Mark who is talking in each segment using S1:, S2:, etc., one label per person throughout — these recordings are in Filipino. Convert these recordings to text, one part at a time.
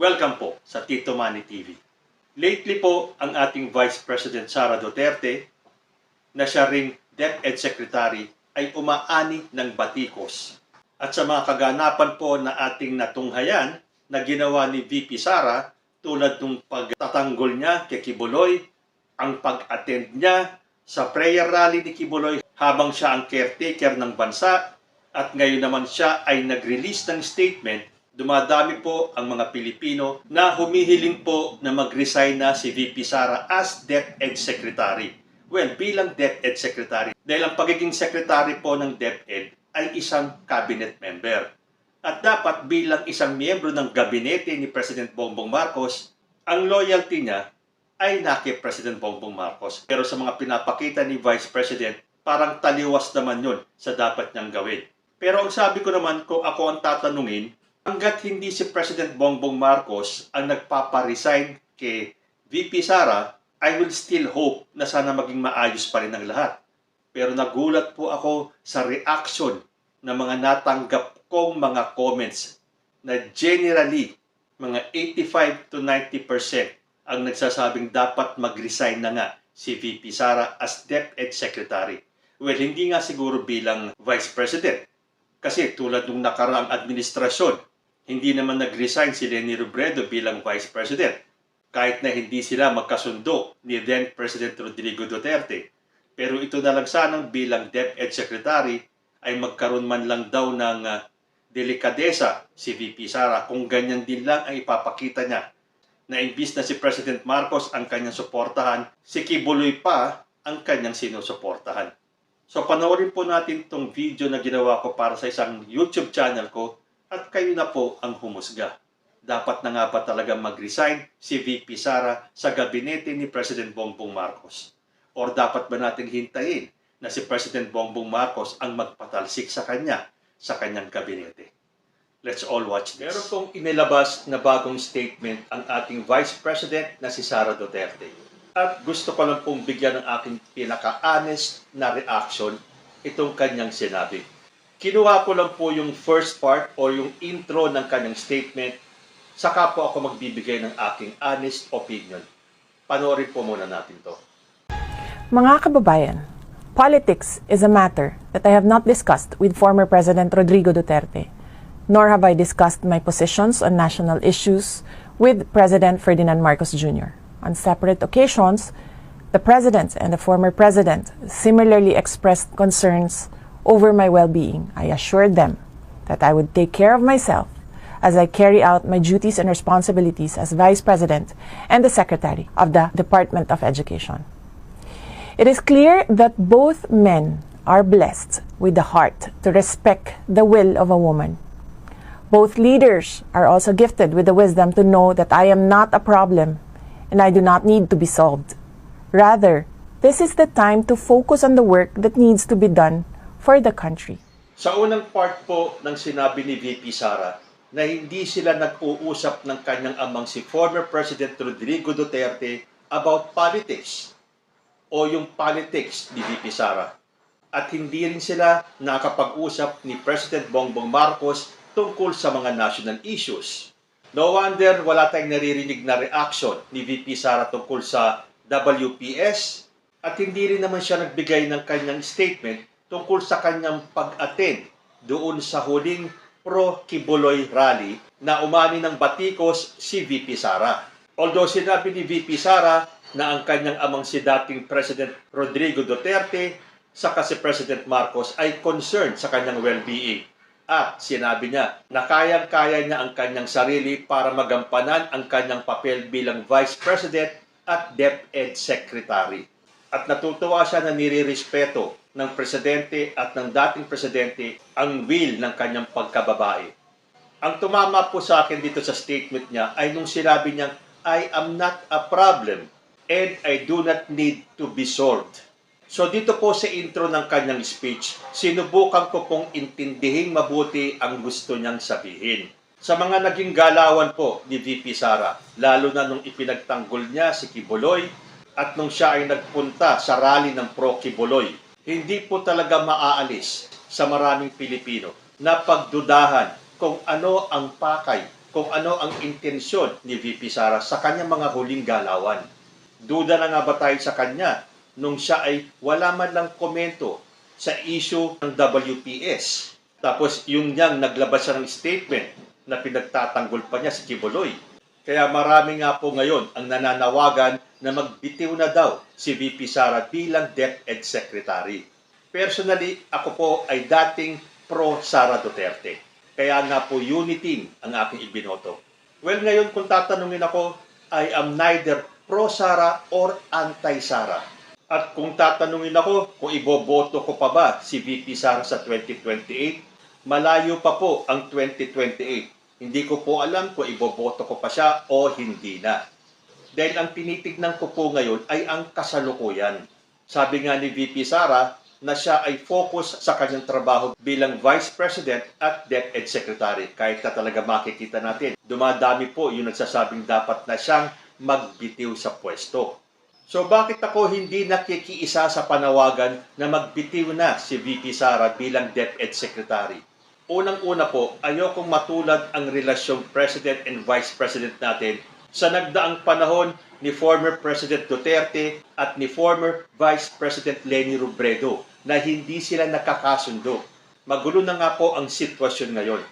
S1: Welcome po sa Tito Manny TV. Lately po, ang ating Vice President Sara Duterte, na siya ring DepEd Secretary, ay umaani ng batikos. At sa mga kaganapan po na ating natunghayan na ginawa ni VP Sara, tulad ng pagtatanggol niya kay Kibuloy, ang pag-attend niya sa prayer rally ni Kibuloy habang siya ang caretaker ng bansa, at ngayon naman siya ay nag-release ng statement. Dumadami po ang mga Pilipino na humihiling po na mag-resign na si VP Sara as DepEd Secretary. Well, bilang DepEd Secretary, dahil ang pagiging Secretary po ng DepEd ay isang cabinet member. At dapat bilang isang miyembro ng gabinete ni President Bongbong Marcos, ang loyalty niya ay kay President Bongbong Marcos. Pero sa mga pinapakita ni Vice President, parang taliwas naman yun sa dapat niyang gawin. Pero ang sabi ko naman, kung ako ang tatanungin, hanggat hindi si President Bongbong Marcos ang nagpaparesign kay VP Sara, I will still hope na sana maging maayos pa rin ang lahat. Pero nagulat po ako sa reaction ng mga natanggap kong mga comments na generally, mga 85 to 90% ang nagsasabing dapat mag-resign na nga si VP Sara as DepEd Secretary. Well, hindi nga siguro bilang Vice President. Kasi tulad ng nakaraang administrasyon, hindi naman nag-resign si Leni Robredo bilang Vice President. Kahit na hindi sila magkasundo ni then President Rodrigo Duterte. Pero ito na lang sanang bilang DepEd Secretary ay magkaroon man lang daw ng delikadesa si VP Sara kung ganyan din lang ang ipapakita niya. Na imbis na si President Marcos ang kanyang suportahan, si Kibuloy pa ang kanyang sinusuportahan. So panoorin po natin itong video na ginawa ko para sa isang YouTube channel ko at kayo na po ang humusga. Dapat na nga ba talaga mag-resign si VP Sara sa gabinete ni President Bongbong Marcos? Or dapat ba natin hintayin na si President Bongbong Marcos ang magpatalsik sa kanyang gabinete? Let's all watch this. Meron pong inilabas na bagong statement ang ating Vice President na si Sara Duterte. At gusto ko lang pong bigyan ng aking pinaka-honest na reaction itong kanyang sinabi. Kinuha ko lang po yung first part o yung intro ng kanyang statement, saka po ako magbibigay ng aking honest opinion. Panoorin po muna natin to.
S2: Mga kababayan, politics is a matter that I have not discussed with former President Rodrigo Duterte, nor have I discussed my positions on national issues with President Ferdinand Marcos Jr. On separate occasions, the President and the former President similarly expressed concerns over my well-being. I assured them that I would take care of myself as I carry out my duties and responsibilities as Vice President and the Secretary of the Department of Education. It is clear that both men are blessed with the heart to respect the will of a woman. Both leaders are also gifted with the wisdom to know that I am not a problem and I do not need to be solved. Rather, this is the time to focus on the work that needs to be done for the country.
S1: Sa unang part po ng sinabi ni VP Sara na hindi sila nag-uusap ng kanyang amang si former President Rodrigo Duterte about politics o yung politics ni VP Sara. At hindi rin sila nakapag-usap ni President Bongbong Marcos tungkol sa mga national issues. No wonder wala tayong naririnig na reaction ni VP Sara tungkol sa WPS at hindi rin naman siya nagbigay ng kanyang statement tungkol sa kanyang pag-attend doon sa huling pro-Kibuloy rally na umani ng batikos si VP Sara. Although sinabi ni VP Sara na ang kanyang amang si dating President Rodrigo Duterte saka si President Marcos ay concerned sa kanyang well-being. At sinabi niya na kayang-kaya niya ang kanyang sarili para magampanan ang kanyang papel bilang Vice President at DepEd Secretary. At natutuwa siya na nirirespeto ng Presidente at ng dating Presidente ang will ng kanyang pagkababae. Ang tumama po sa akin dito sa statement niya ay nung sinabi niya, I am not a problem and I do not need to be solved. So dito po sa intro ng kanyang speech, sinubukan ko pong intindihin mabuti ang gusto niyang sabihin. Sa mga naging galawan po ni VP Sara, lalo na nung ipinagtanggol niya si Kibuloy at nung siya ay nagpunta sa rally ng pro-Kibuloy, hindi po talaga maaalis sa maraming Pilipino na pagdudahan kung ano ang pakay kung ano ang intensyon ni VP Sara sa kanyang mga huling galawan. Duda na nga ba tayo sa kanya nung siya ay wala man lang komento sa issue ng WPS. Tapos yung niyang naglabas siya ng statement na pinagtatanggol pa niya si Kibuloy. Kaya marami nga po ngayon ang nananawagan na magbitiw na daw si VP Sara bilang DepEd Secretary. Personally, ako po ay dating pro Sara Duterte. Kaya nga po unity ang aking ibinoto. Well, ngayon kung tatanungin ako, I am neither pro Sara or anti-Sara. At kung tatanungin ako kung iboboto ko pa ba si VP Sara sa 2028, malayo pa po ang 2028. Hindi ko po alam kung iboboto ko pa siya o hindi na. Dahil ang tinitignan ko po ngayon ay ang kasalukuyan. Sabi nga ni VP Sara na siya ay focus sa kanyang trabaho bilang Vice President at DepEd Secretary. Kahit na talaga makikita natin, dumadami po yung nagsasabing dapat na siyang magbitiw sa pwesto. So bakit ako hindi nakikiisa sa panawagan na magbitiw na si VP Sara bilang DepEd Secretary? Unang-una po, ayokong matulad ang relasyong President and Vice President natin sa nagdaang panahon ni former President Duterte at ni former Vice President Leni Robredo na hindi sila nakakasundo. Magulo na nga po ang sitwasyon ngayon.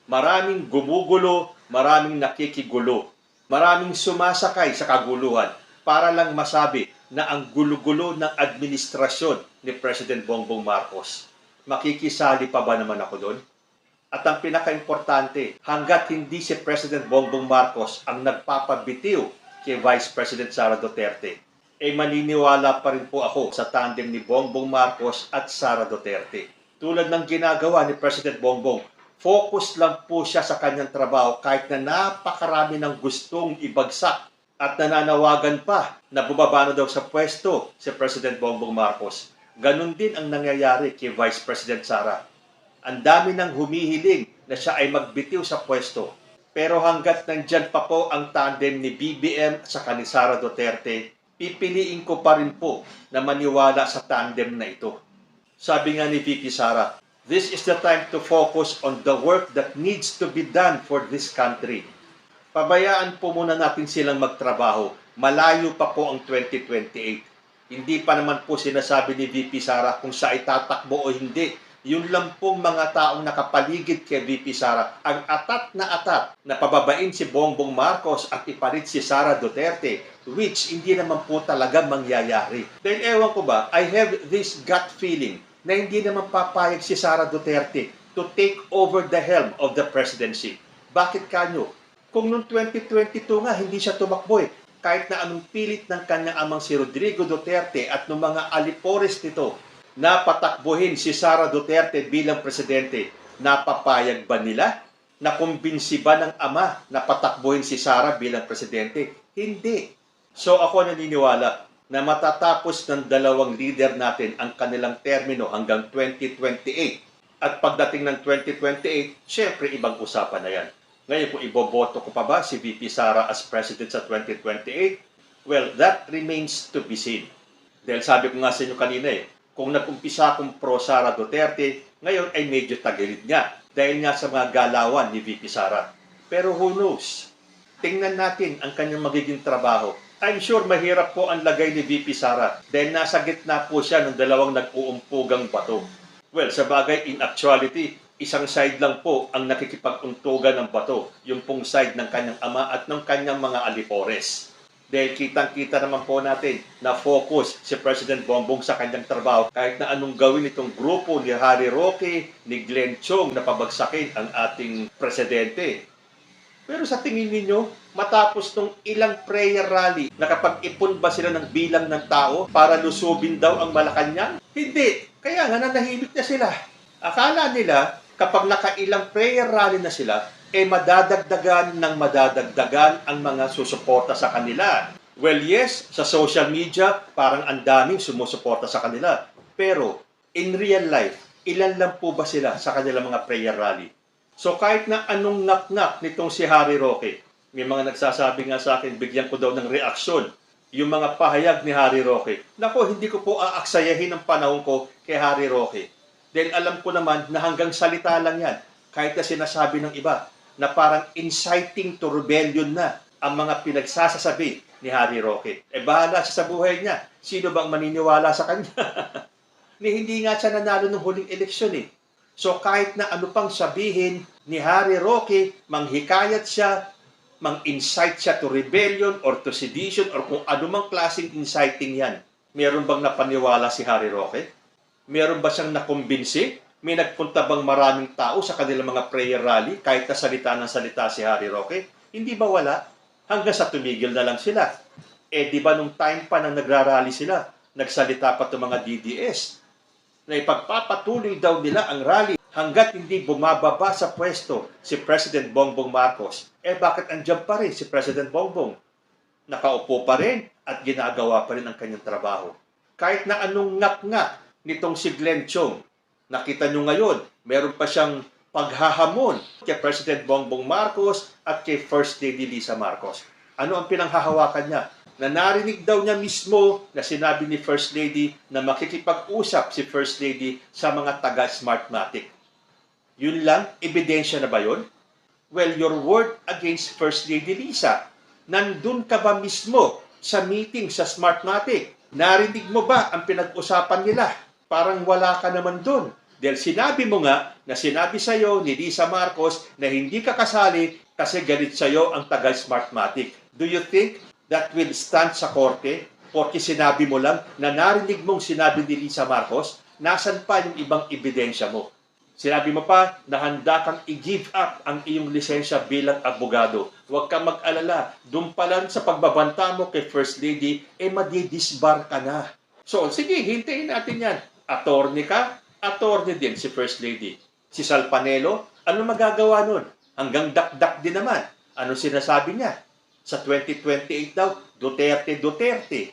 S1: Maraming gumugulo, maraming nakikigulo, maraming sumasakay sa kaguluhan para lang masabi na ang gulo-gulo ng administrasyon ni President Bongbong Marcos. Makikisali pa ba naman ako doon? At ang pinaka-importante, hanggat hindi si President Bongbong Marcos ang nagpapabitiw kay Vice President Sara Duterte, maniniwala pa rin po ako sa tandem ni Bongbong Marcos at Sara Duterte. Tulad ng ginagawa ni President Bongbong, focus lang po siya sa kanyang trabaho kahit na napakarami ng gustong ibagsak at nananawagan pa na bumaba na daw sa pwesto si President Bongbong Marcos. Ganon din ang nangyayari kay Vice President Sara. Ang dami nang humihiling na siya ay magbitiw sa pwesto. Pero hanggat nandyan pa po ang tandem ni BBM at saka ni Sara Duterte, pipiliin ko pa rin po na maniwala sa tandem na ito. Sabi nga ni VP Sara, this is the time to focus on the work that needs to be done for this country. Pabayaan po muna natin silang magtrabaho. Malayo pa po ang 2028. Hindi pa naman po sinasabi ni VP Sara kung siya ay tatakbo o hindi. Yung lang pong mga taong nakapaligid kay VP Sara ang atat na pababain si Bongbong Marcos at ipalit si Sara Duterte, which hindi naman po talaga mangyayari. Dahil ewan ko ba, I have this gut feeling na hindi naman papayag si Sara Duterte to take over the helm of the presidency. Bakit kanyo? Kung noong 2022 nga, hindi siya tumakbo eh. Kahit na anong pilit ng kanyang amang si Rodrigo Duterte at ng mga alipores nito, na patakbuhin si Sara Duterte bilang presidente, napapayag ba nila? Nakumbinsi ba ng ama na patakbuhin si Sara bilang presidente? Hindi. So ako naniniwala na matatapos ng dalawang leader natin ang kanilang termino hanggang 2028. At pagdating ng 2028, syempre ibang usapan na yan. Ngayon kung iboboto ko pa ba si VP Sara as president sa 2028? Well, that remains to be seen. Dahil sabi ko nga sa inyo kanina kung nag-umpisa akong pro Sara Duterte, ngayon ay medyo tagilid nga dahil nga sa mga galawan ni VP Sara. Pero who knows? Tingnan natin ang kanyang magiging trabaho. I'm sure mahirap po ang lagay ni VP Sara dahil nasa gitna po siya ng dalawang nag-uumpugang bato. Well, sa bagay, in actuality, isang side lang po ang nakikipag-untugan ng bato, yung pong side ng kanyang ama at ng kanyang mga alipores. Dahil kitang-kita naman po natin na focus si President Bongbong sa kanyang trabaho kahit na anong gawin itong grupo ni Harry Roque, ni Glenn Chong na pabagsakin ang ating presidente. Pero sa tingin ninyo, matapos nung ilang prayer rally, nakapag-ipon ba sila ng bilang ng tao para lusubin daw ang Malacanang? Hindi. Kaya nga nanahimik na sila. Akala nila kapag nakailang prayer rally na sila, madadagdagan ang mga susuporta sa kanila. Well, yes, sa social media, parang ang daming sumusuporta sa kanila. Pero, in real life, ilan lang po ba sila sa kanilang mga prayer rally? So, kahit na anong knock-knock nitong si Harry Roque, may mga nagsasabi nga sa akin, bigyan ko daw ng reaksyon yung mga pahayag ni Harry Roque. Nako, hindi ko po aaksayahin ang panahon ko kay Harry Roque. Dahil alam ko naman na hanggang salita lang yan, kahit na sinasabi ng iba. na parang inciting to rebellion na ang mga pinagsasasabi ni Harry Roque. Bahala siya sa buhay niya. Sino bang maniniwala sa kanya? Hindi nga siya nanalo ng huling eleksyon eh. So kahit na ano pang sabihin ni Harry Roque, manghikayat siya, mang-incite siya to rebellion or to sedition or kung anumang klaseng inciting yan. Meron bang napaniwala si Harry Roque? Meron ba siyang nakumbinsi? May nagpunta bang maraming tao sa kanilang mga prayer rally kahit na salita ng salita si Harry Roque? Hindi ba wala? Hanggang sa tumigil na lang sila. Di ba nung time pa nang nagrarally sila, nagsalita pa itong mga DDS na ipagpapatuloy daw nila ang rally hanggat hindi bumababa sa pwesto si President Bongbong Marcos. Bakit andyan pa rin si President Bongbong? Nakaupo pa rin at ginagawa pa rin ang kanyang trabaho. Kahit na anong ngak-ngak nitong si Glenn Chong, nakita nyo ngayon, meron pa siyang paghahamon kay President Bongbong Marcos at kay First Lady Lisa Marcos. Ano ang pinanghahawakan niya? Na narinig daw niya mismo na sinabi ni First Lady na makikipag-usap si First Lady sa mga taga-Smartmatic. Yun lang? Ebidensya na ba yun? Well, your word against First Lady Lisa. Nandun ka ba mismo sa meeting sa Smartmatic? Narinig mo ba ang pinag-usapan nila? Parang wala ka naman dun. Dahil sinabi mo nga na sinabi sa'yo ni Lisa Marcos na hindi ka kasali kasi galit sa'yo ang taga-Smartmatic. Do you think that will stand sa korte? Porque sinabi mo lang na narinig mong sinabi ni Lisa Marcos, nasan pa yung ibang ebidensya mo? Sinabi mo pa na handa kang i-give up ang iyong lisensya bilang abogado. Huwag kang mag-alala. Doon pa lang sa pagbabanta mo kay First Lady, madidisbar ka na. So, sige, hintayin natin yan. Attorney ka, attorney din si First Lady. Si Sal Panelo, ano magagawa nun? Hanggang dakdak din naman. Ano sinasabi niya? Sa 2028 daw, Duterte.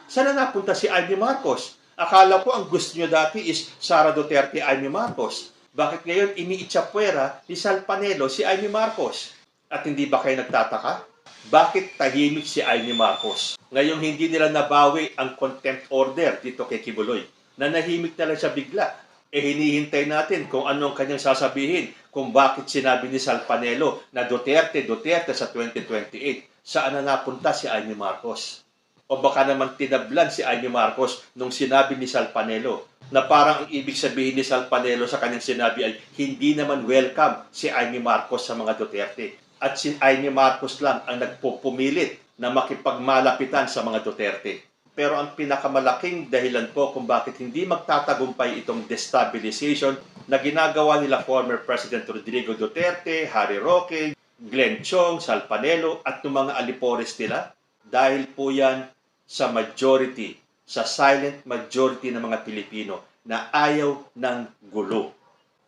S1: Saan na napunta si Amy Marcos? Akala ko ang gusto niyo dati is Sara Duterte, Amy Marcos. Bakit ngayon iniitsapwera ni Sal Panelo si Amy Marcos? At hindi ba kayo nagtataka? Bakit tahimik si Amy Marcos? Ngayong hindi nila nabawi ang contempt order dito kay Kibuloy. Nanahimik na lang siya bigla. Hinihintay natin kung anong kanyang sasabihin kung bakit sinabi ni Sal Panelo na Duterte sa 2028. Saan na napunta si Amy Marcos? O baka naman tinablan si Amy Marcos nung sinabi ni Sal Panelo na parang ang ibig sabihin ni Sal Panelo sa kanyang sinabi ay hindi naman welcome si Amy Marcos sa mga Duterte. At si Amy Marcos lang ang nagpupumilit na makipagmalapitan sa mga Duterte. Pero ang pinakamalaking dahilan po kung bakit hindi magtatagumpay itong destabilization na ginagawa nila former President Rodrigo Duterte, Harry Roque, Glenn Chong, Sal Panelo at ng mga alipores nila, dahil po yan sa majority, sa silent majority ng mga Pilipino na ayaw ng gulo.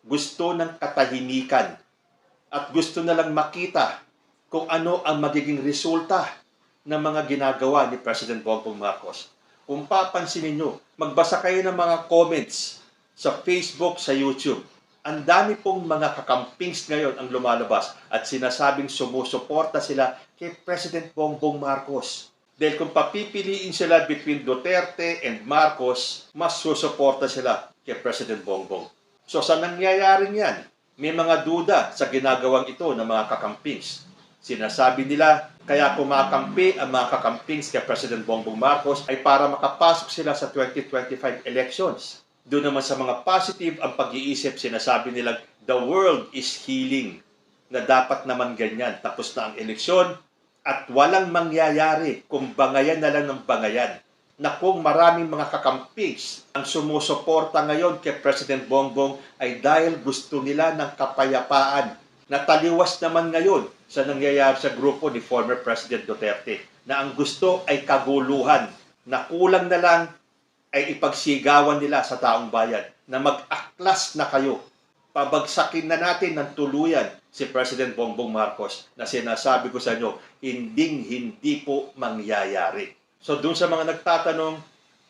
S1: Gusto ng katahimikan at gusto na lang makita kung ano ang magiging resulta ng mga ginagawa ni President Bongbong Marcos. Kung papansinin nyo, magbasa kayo ng mga comments sa Facebook, sa YouTube. Ang dami pong mga kakampings ngayon ang lumalabas at sinasabing sumusuporta sila kay President Bongbong Marcos. Dahil kung papipiliin sila between Duterte and Marcos, mas susuporta sila kay President Bongbong. So sa nangyayaring yan, may mga duda sa ginagawang ito ng mga kakampings. Sinasabi nila, kaya kumakampi ang mga kakampings kay President Bongbong Marcos ay para makapasok sila sa 2025 elections. Doon naman sa mga positive ang pag-iisip, sinasabi nila, the world is healing. Na dapat naman ganyan, tapos na ang eleksyon at walang mangyayari kung bangayan na lang ng bangayan. Na kung maraming mga kakampings ang sumusuporta ngayon kay President Bongbong ay dahil gusto nila ng kapayapaan. Nataliwas naman ngayon sa nangyayari sa grupo ni former President Duterte na ang gusto ay kaguluhan, na kulang na lang ay ipagsigawan nila sa taong bayan na mag-aklas na kayo. Pabagsakin na natin ng tuluyan si President Bongbong Marcos na sinasabi ko sa inyo, hindi po mangyayari. So doon sa mga nagtatanong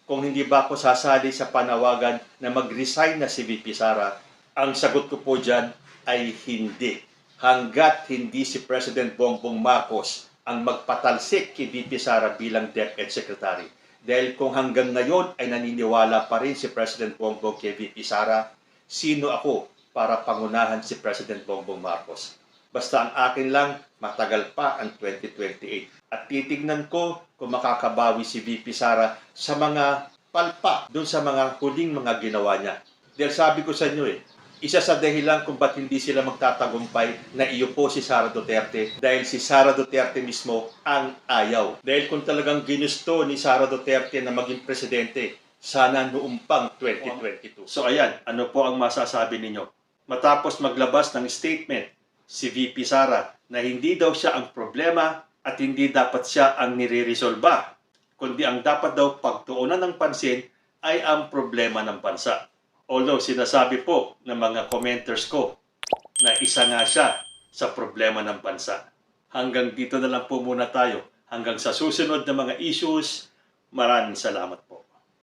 S1: kung hindi ba ako sasali sa panawagan na mag-resign na si VP Sara, ang sagot ko po dyan ay hindi. Hanggat hindi si President Bongbong Marcos ang magpatalsik kay VP Sara bilang DepEd Secretary. Dahil kung hanggang ngayon ay naniniwala pa rin si President Bongbong kay VP Sara, sino ako para pangunahan si President Bongbong Marcos? Basta ang akin lang, matagal pa ang 2028. At titignan ko kung makakabawi si VP Sara sa mga palpa dun sa mga huling mga ginawa niya. Dahil sabi ko sa inyo isa sa dahilan kung ba't hindi sila magtatagumpay na iupo si Sara Duterte dahil si Sara Duterte mismo ang ayaw. Dahil kung talagang ginusto ni Sara Duterte na maging presidente, sana noong pang 2022. So ayan, ano po ang masasabi ninyo? Matapos maglabas ng statement si VP Sara na hindi daw siya ang problema at hindi dapat siya ang nire-resolba, kundi ang dapat daw pagtuunan ng pansin ay ang problema ng bansa. Although sinasabi po ng mga commenters ko na isa nga siya sa problema ng bansa. Hanggang dito na lang po muna tayo. Hanggang sa susunod na mga issues, maraming salamat po.